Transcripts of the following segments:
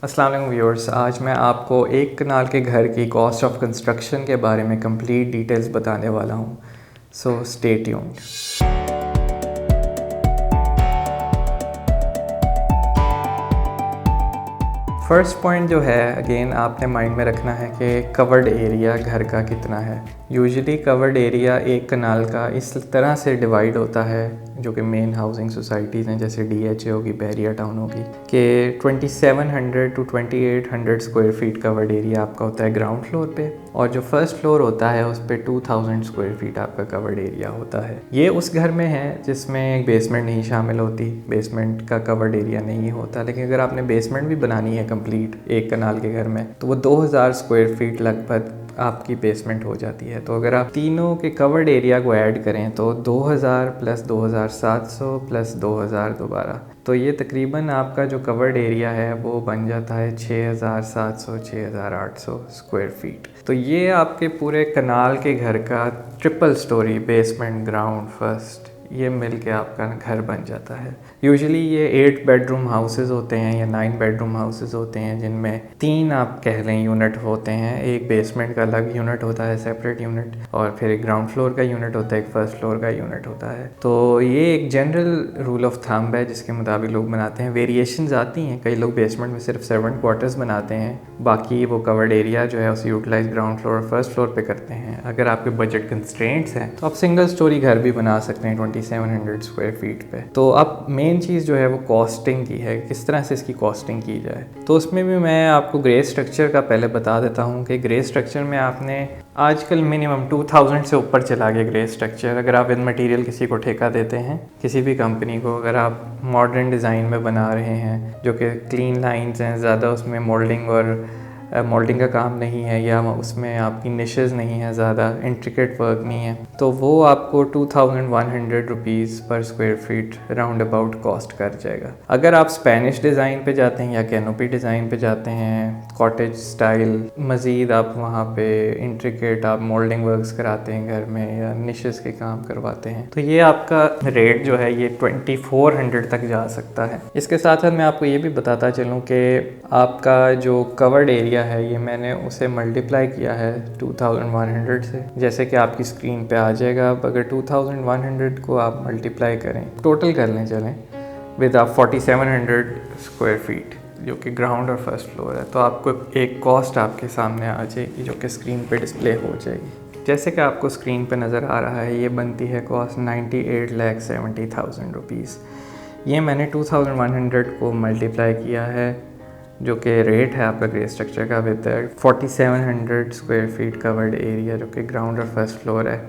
अस्सलाम वालेकुम व्यूअर्स, आज मैं आपको एक कनाल के घर की कॉस्ट ऑफ कंस्ट्रक्शन के बारे में कंप्लीट डिटेल्स बताने वाला हूँ। So stay tuned. First point जो है अगेन आपने माइंड में रखना है कि कवर्ड एरिया घर का कितना है। यूजुअली कवर्ड एरिया एक कनाल का इस तरह से डिवाइड होता है, जो कि मेन हाउसिंग सोसाइटीज़ हैं जैसे DHA होगी, बहरिया टाउन होगी, कि 2700 to 2800 square feet covered area आपका होता है ग्राउंड फ्लोर पे, और जो फर्स्ट फ्लोर होता है उस पर 2000 स्क्वायर फीट आपका कवर्ड एरिया होता है। ये उस घर में है जिसमें बेसमेंट नहीं शामिल होती, बेसमेंट का कवर्ड एरिया नहीं होता। लेकिन अगर आपने बेसमेंट भी बनानी है कंप्लीट एक कनाल के घर में, तो वो 2000 स्क्वायर फीट लगभग आपकी बेसमेंट हो जाती है। तो अगर आप तीनों के कवर्ड एरिया को ऐड करें तो 2000 प्लस 2700 प्लस 2000 दोबारा, तो ये तकरीबन आपका जो कवर्ड एरिया है वो बन जाता है 6700 6800 स्क्वायर फीट। तो ये आपके पूरे कनाल के घर का triple storey, basement, ground, first, ये मिल के आपका घर बन जाता है। यूजुअली ये 8 बेडरूम हाउसेस होते हैं या 9 बेडरूम हाउसेस होते हैं, जिनमें 3 आप कह लें यूनिट होते हैं। एक बेसमेंट का अलग यूनिट होता है, सेपरेट यूनिट, और फिर एक ग्राउंड फ्लोर का यूनिट होता है, एक फर्स्ट फ्लोर का यूनिट होता है। तो ये एक जनरल रूल ऑफ थंब है जिसके मुताबिक लोग बनाते हैं। वेरिएशंस आती हैं, कई लोग बेसमेंट में सिर्फ सर्वेंट क्वार्टर्स बनाते हैं, बाकी वो कवर्ड एरिया जो है उसे यूटिलाइज ग्राउंड फ्लोर और फर्स्ट फ्लोर पे करते हैं। अगर आपके बजट कंस्ट्रेंट्स हैं तो आप सिंगल स्टोरी घर भी बना सकते हैं 2700 स्क्वायर फीट पे। तो अब मेन चीज़ जो है वो कॉस्टिंग की है, किस तरह से इसकी कॉस्टिंग की जाए। तो उसमें भी मैं आपको ग्रे स्ट्रक्चर का पहले बता देता हूँ कि ग्रे स्ट्रक्चर में आपने आजकल मिनिमम 2000 से ऊपर चला गया ग्रे स्ट्रक्चर। अगर आप इन मटेरियल किसी को ठेका देते हैं, किसी भी कंपनी को, अगर आप मॉडर्न डिज़ाइन में बना रहे हैं जो कि क्लीन लाइंस हैं, ज़्यादा उसमें मोल्डिंग का काम नहीं है, या उसमें आपकी निशेज़ नहीं है, ज़्यादा इंट्रिकेट वर्क नहीं है, तो वो आपको 2100 रुपीज़ पर square feet round about cost कर जाएगा। अगर आप स्पेनिश डिज़ाइन पे जाते हैं या कैनोपी डिज़ाइन पे जाते हैं, कॉटेज स्टाइल, मज़ीद आप वहाँ पे इंट्रिकेट आप मोल्डिंग वर्क्स कराते हैं घर में या निशेज़ के काम करवाते हैं, तो ये आपका रेट जो है ये 2400 तक जा सकता है। इसके साथ साथ मैं आपको ये भी बताता चलूँ कि आपका जो कवर्ड एरिया है ये मैंने उसे मल्टीप्लाई किया है 2100 से, जैसे कि आपकी स्क्रीन पे आ जाएगा। अब अगर 2100 को आप मल्टीप्लाई करें, टोटल कर लें चलें, विद आप 4700 स्क्वायर फीट जो कि ग्राउंड और फर्स्ट फ्लोर है, तो आपको एक कॉस्ट आपके सामने आ जाएगी जो कि स्क्रीन पे डिस्प्ले हो जाएगी। जैसे कि आपको स्क्रीन पे नज़र आ रहा है, ये बनती है कॉस्ट 98,70,000 रुपीज़। ये मैंने 2100 को मल्टीप्लाई किया है, जो कि रेट है आपका ग्रे स्ट्रक्चर का, with 4700 square feet covered area जो कि ग्राउंड और फर्स्ट फ्लोर है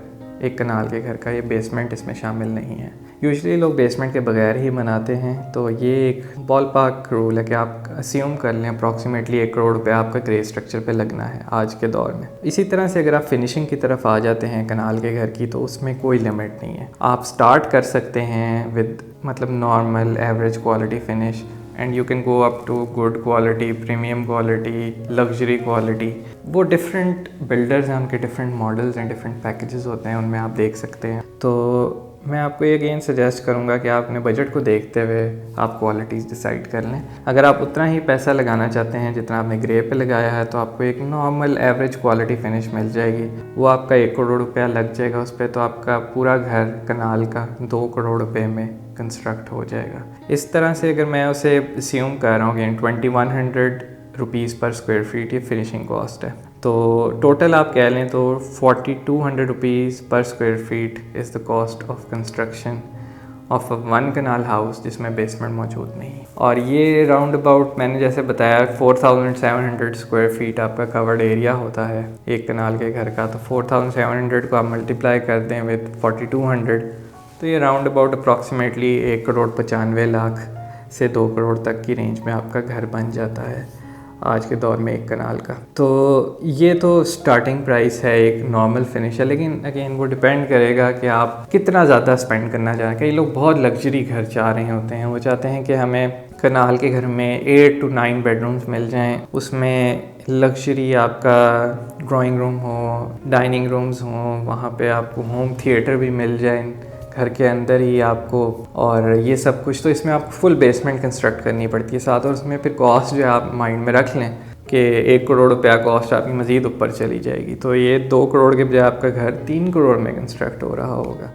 एक कनाल के घर का। ये बेसमेंट इसमें शामिल नहीं है। यूजुअली लोग बेसमेंट के बगैर ही बनाते हैं, तो ये एक बॉल पार्क रूल है कि आप अस्यूम कर लें अप्रॉक्सीमेटली 1 करोड़ रुपये आपका ग्रे स्ट्रक्चर पे लगना है आज के दौर में। इसी तरह से अगर आप फिनिशिंग की तरफ आ जाते हैं कनाल के घर की, तो उसमें कोई लिमिट नहीं है। आप स्टार्ट कर सकते हैं विद मतलब normal average quality finish, and you can go up to good quality, premium quality, luxury quality. वो डिफरेंट बिल्डर्स हैं, उनके डिफरेंट मॉडल्स हैं, डिफरेंट पैकेजेस होते हैं, उनमें आप देख सकते हैं। तो मैं आपको ये अगेन सजेस्ट करूँगा कि आप अपने बजट को देखते हुए आप क्वालिटीज़ डिसाइड कर लें। अगर आप उतना ही पैसा लगाना चाहते हैं जितना आपने ग्रे पे लगाया है, तो आपको एक नॉर्मल एवरेज क्वालिटी फिनिश मिल जाएगी, वो आपका 1 करोड़ रुपया लग जाएगा उस पर, तो आपका पूरा घर कनाल का 2 करोड़ रुपये में कंस्ट्रक्ट हो जाएगा। इस तरह से अगर मैं उसे अस्यूम कर रहा हूँ कि 2100 रुपीज़ पर स्क्वायर फीट ये फिनिशिंग कॉस्ट है, तो टोटल आप कह लें तो 4200 रुपीज़ पर square feet is the cost of construction of a 1 kanal house जिसमें बेसमेंट मौजूद नहीं। और ये राउंड अबाउट मैंने जैसे बताया 4700 स्क्वायर फीट आपका कवर्ड एरिया होता है एक कनाल के घर का। तो 4700 को आप मल्टीप्लाई कर दें विद 4200, तो ये राउंड अबाउट अप्रॉक्सीमेटली 1,95,00,000 से 2 करोड़ तक की रेंज में आपका घर बन जाता है आज के दौर में एक कनाल का। तो ये तो स्टार्टिंग प्राइस है, एक नॉर्मल फिनिश है, लेकिन अगेन वो डिपेंड करेगा कि आप कितना ज़्यादा स्पेंड करना चाह रहे हैं। कई लोग बहुत लग्जरी घर चाह रहे होते हैं, वो चाहते हैं कि हमें कनाल के घर में 8 to 9 बेडरूम्स मिल जाएं, उसमें लग्जरी आपका ड्राइंग रूम हो, डाइनिंग रूम्स हों, वहाँ पे आपको होम थिएटर भी मिल जाए घर के अंदर ही आपको, और ये सब कुछ, तो इसमें आपको फुल बेसमेंट कंस्ट्रक्ट करनी पड़ती है साथ, और उसमें फिर कॉस्ट जो है आप माइंड में रख लें कि 1 करोड़ रुपया कॉस्ट आपकी मज़ीद ऊपर चली जाएगी, तो ये 2 करोड़ के बजाय आपका घर 3 करोड़ में कंस्ट्रक्ट हो रहा होगा।